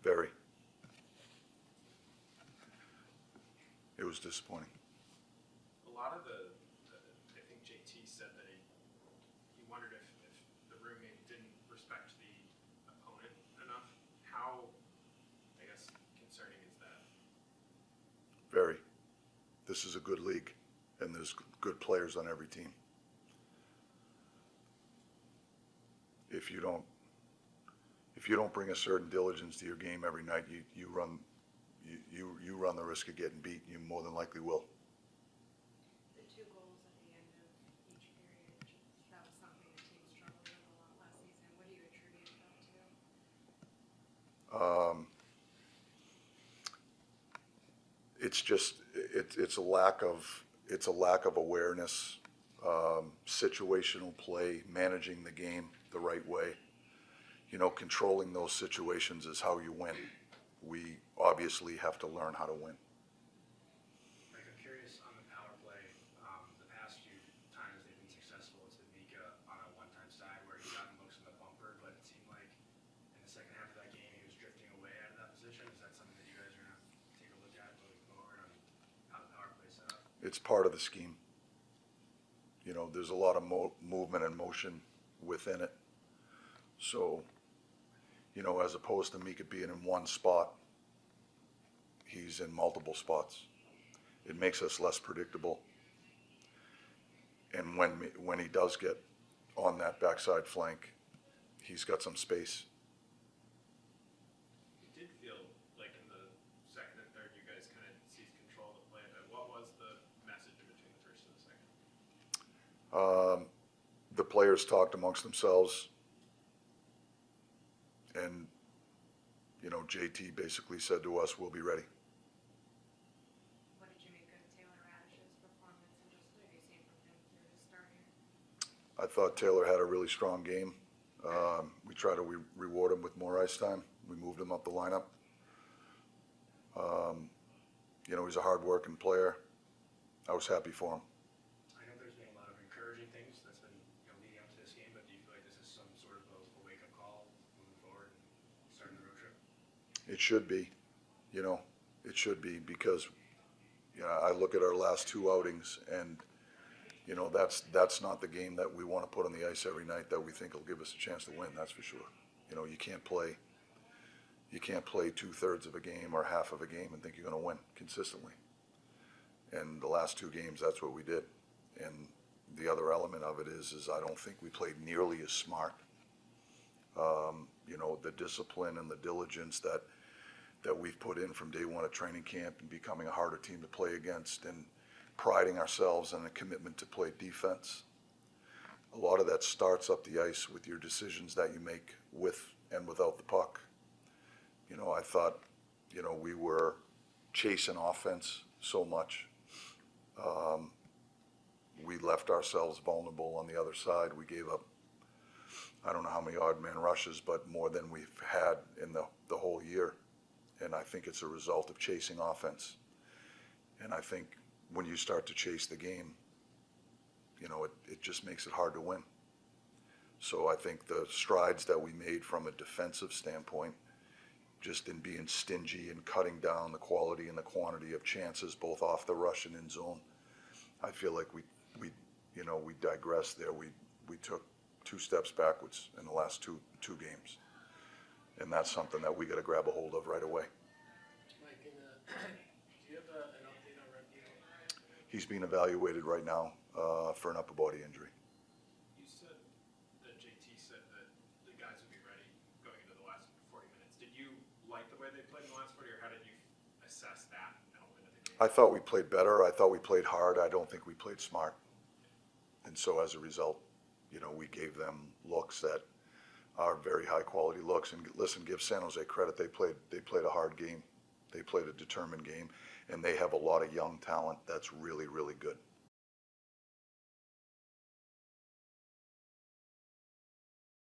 Very. It was disappointing. A lot of I think JT said that he wondered if the roommate didn't respect the opponent enough. How, I guess, concerning is that? Very. This is a good league, and there's good players on every team. If you don't bring a certain diligence to your game every night, you run the risk of getting beat. You more than likely will. The 2 goals at the end of each period, that was something the team struggled with a lot last season. What do you attribute that to? It's just it's a lack of awareness, situational play, managing the game the right way. You know, controlling those situations is how you win. We obviously have to learn how to win. Mike, I'm curious on the power play. The past few times they've been successful, it's been Mika on a one-time side where he's gotten looks in the bumper, but it seemed like in the second half of that game he was drifting away out of that position. Is that something that you guys are going to take a look at moving forward on how the power play is set up? It's part of the scheme. You know, there's a lot of movement and motion within it. So, you know, as opposed to Mika being in one spot, he's in multiple spots. It makes us less predictable. And when he does get on that backside flank, he's got some space. It did feel like in the second and third you guys kind of seized control of the play, but what was the message in between the first and the second? The players talked amongst themselves, and, you know, JT basically said to us, we'll be ready. What did you make of Taylor Radish's performance, and just what have you seen from him through his start here? I thought Taylor had a really strong game. We try to reward him with more ice time. We moved him up the lineup. You know, he's a hard-working player. I was happy for him. I know there's been a lot of encouraging things that's been leading up to this game, but do you feel like this is some sort of a wake-up call moving forward and starting the road trip? It should be, you know, it should be, because, you know, I look at our last 2 outings, and, you know, that's not the game that we want to put on the ice every night that we think will give us a chance to win. That's for sure. You know, you can't play 2/3 of a game or half of a game and think you're going to win consistently. And the last 2 games, that's what we did. And the other element of it is I don't think we played nearly as smart. You know, the discipline and the diligence that we've put in from day one at training camp and becoming a harder team to play against and priding ourselves on a commitment to play defense. A lot of that starts up the ice with your decisions that you make with and without the puck. You know, I thought, you know, we were chasing offense so much. We left ourselves vulnerable on the other side. We gave up, I don't know how many odd man rushes, but more than we've had in the whole year. And I think it's a result of chasing offense. And I think when you start to chase the game, you know, it just makes it hard to win. So I think the strides that we made from a defensive standpoint, just in being stingy and cutting down the quality and the quantity of chances, both off the rush and in zone, I feel like we digressed there. We took 2 steps backwards in the last two games. And that's something that we got to grab a hold of right away. Mike, do you have an update on Renfield? He's being evaluated right now for an upper body injury. You said that JT said that the guys would be ready going into the last 40 minutes. Did you like the way they played in the last 40, or how did you assess that element of the game? I thought we played better. I thought we played hard. I don't think we played smart. And so as a result, you know, we gave them looks that are very high quality looks. And listen, give San Jose credit. They played a hard game. They played a determined game, and they have a lot of young talent that's really, really good.